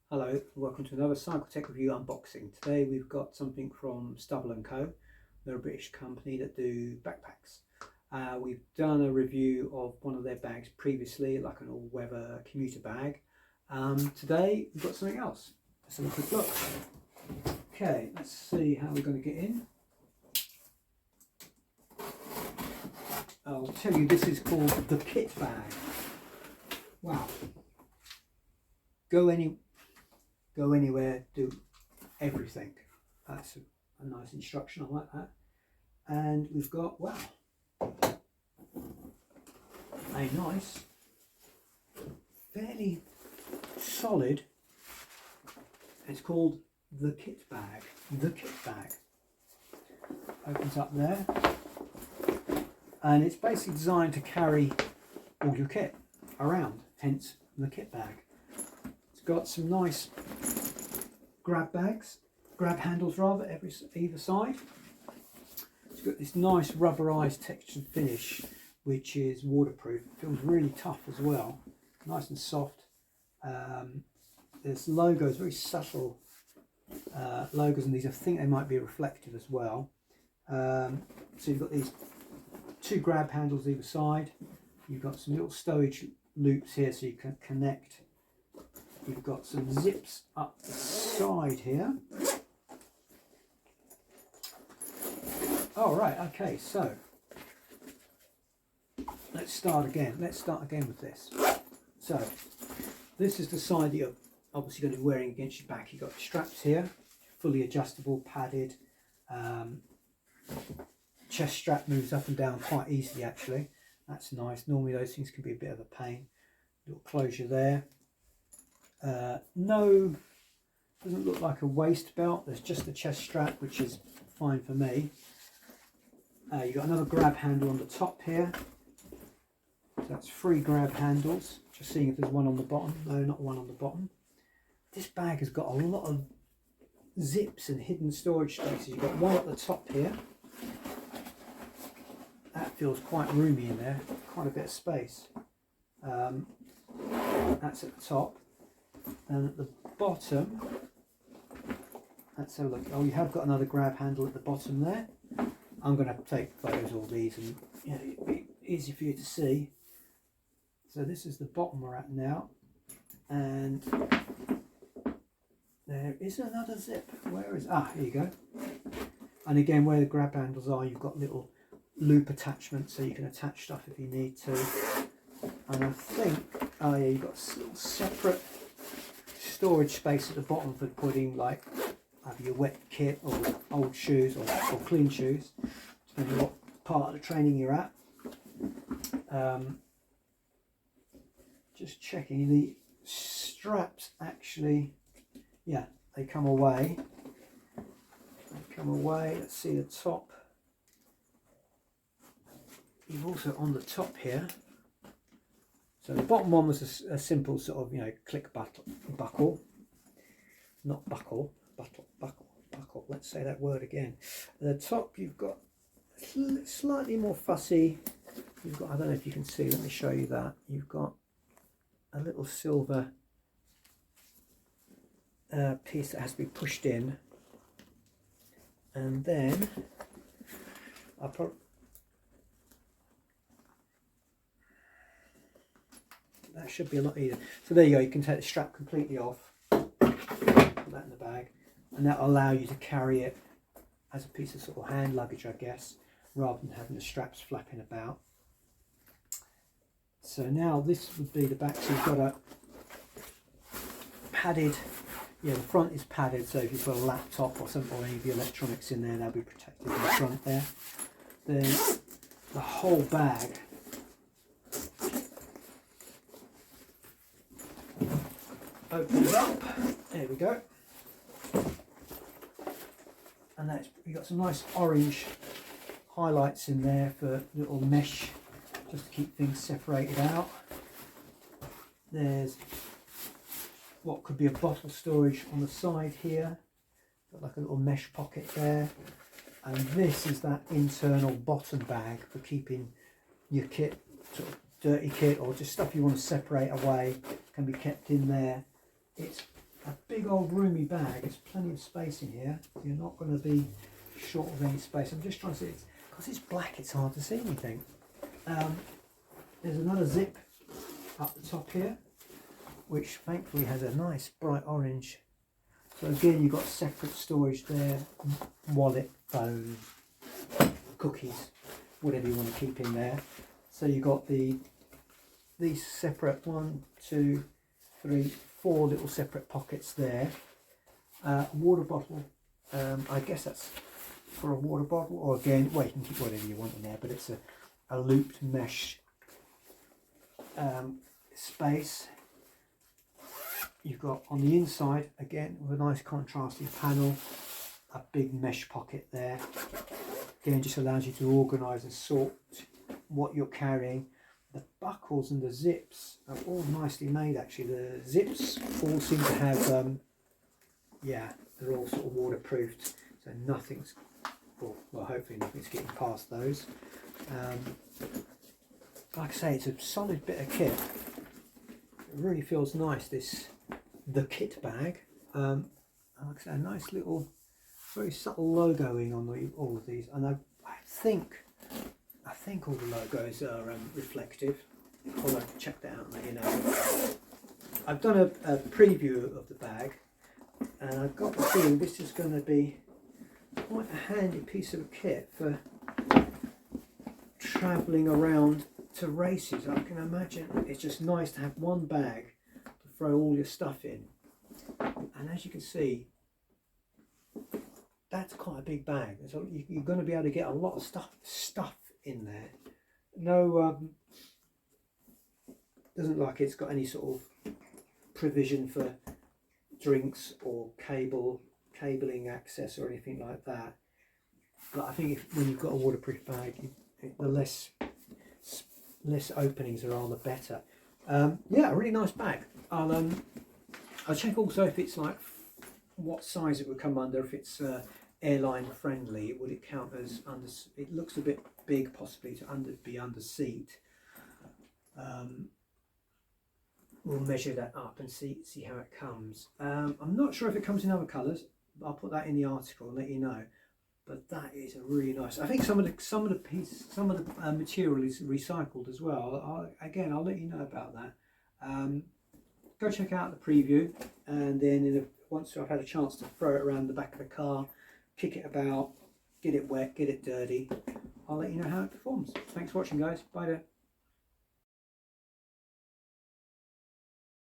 Hello, welcome to another Cycle Tech Review unboxing. Today we've got something from Stubble Co. They're a British company that do backpacks. We've done a review of one of their bags previously, like an all-weather commuter bag. Today we've got something else. Let's have a quick look. Okay, let's see how we're going to get in. I'll tell you, this is called the kit bag. Wow. Go anywhere, do everything. That's a nice instruction, I like that. And we've got, wow, a nice, fairly solid, it's called the kit bag. The kit bag. Opens up there. And it's basically designed to carry all your kit around, hence the kit bag. It's got some nice grab handles rather, either side. It's got this nice rubberized textured finish which is waterproof. It feels really tough as well, nice and soft. There's logos, very subtle logos, and these I think they might be reflective as well. So you've got these two grab handles either side. You've got some little stowage loops here so you can connect. You've got some zips up the side here. All right, okay, so let's start again. Let's start again with this. So this is the side that you're obviously going to be wearing against your back. You've got straps here, fully adjustable, padded. Chest strap moves up and down quite easily actually. That's nice. Normally those things can be a bit of a pain. Little closure there. No, doesn't look like a waist belt. There's just a chest strap, which is fine for me. You've got another grab handle on the top here. So that's 3 grab handles. Just seeing if there's one on the bottom. No, not one on the bottom. This bag has got a lot of zips and hidden storage spaces. You've got one at the top here. That feels quite roomy in there. Quite a bit of space. That's at the top. And at the bottom, let's have a look. Oh, you have got another grab handle at the bottom there. I'm going to take photos of all these and it'll be easy for you to see. So this is the bottom we're at now. And there is another zip. Where is, here you go. And again, where the grab handles are, you've got little loop attachments so you can attach stuff if you need to. And I think, oh yeah, you've got a little separate storage space at the bottom for putting like either your wet kit or old shoes or clean shoes, depending on what part of the training you're at. Just checking, the straps actually, yeah, they come away. They come away. Let's see the top. You've also on the top here. So the bottom one was a simple sort of, click buckle, not buckle, buckle. Let's say that word again. At the top you've got slightly more fussy. You've got, I don't know if you can see, let me show you that. You've got a little silver piece that has to be pushed in. And then I'll probably, that should be a lot easier. So there you go, you can take the strap completely off, put that in the bag, and that will allow you to carry it as a piece of sort of hand luggage, I guess, rather than having the straps flapping about. So now this would be the back, so you've got a padded, the front is padded, so if you've got a laptop or something or any of the electronics in there, they'll be protected in the front there. Then the whole bag opens up, there we go, and that's, you've got some nice orange highlights in there for little mesh, just to keep things separated out. There's what could be a bottle storage on the side here, got like a little mesh pocket there, and this is that internal bottom bag for keeping your kit, sort of dirty kit or just stuff you want to separate away, can be kept in there. It's a big old roomy bag. There's plenty of space in here. You're not going to be short of any space. I'm just trying to see, because it's black, it's hard to see anything. There's another zip up the top here, which thankfully has a nice bright orange. So again, you've got separate storage there, wallet, phone, cookies, whatever you want to keep in there. So you've got these separate 1, 2, 3, 4 little separate pockets there. Water bottle, I guess that's for a water bottle, or again, well, you can keep whatever you want in there, but it's a looped mesh space. You've got on the inside, again, with a nice contrasting panel, a big mesh pocket there. Again, just allows you to organise and sort what you're carrying. The buckles and the zips are all nicely made, actually. The zips all seem to have, yeah, they're all sort of waterproofed, so nothing's, well, hopefully nothing's getting past those. Like I say, it's a solid bit of kit. It really feels nice, the kit bag. Like I say, a nice little, very subtle logoing on all of these, and I think all the logos are reflective. I'll check that out and let you know. I've done a preview of the bag, and I've got the feeling this is going to be quite a handy piece of kit for travelling around to races. I can imagine it's just nice to have one bag to throw all your stuff in, and as you can see, that's quite a big bag. So you're going to be able to get a lot of stuff in there. No, doesn't look like it's got any sort of provision for drinks or cabling access or anything like that. But I think when you've got a waterproof bag, the less openings there are, the better. Yeah, a really nice bag. I'll check also if it's like what size it would come under. If it's airline friendly, would it count as under? It looks a bit big, possibly to be under seat. We'll measure that up and see how it comes. I'm not sure if it comes in other colours. I'll put that in the article and let you know. But that is a really nice. I think some of the material is recycled as well. I'll let you know about that. Go check out the preview, and then once I've had a chance to throw it around the back of the car, kick it about, get it wet, get it dirty, I'll let you know how it performs. Thanks for watching, guys. Bye there.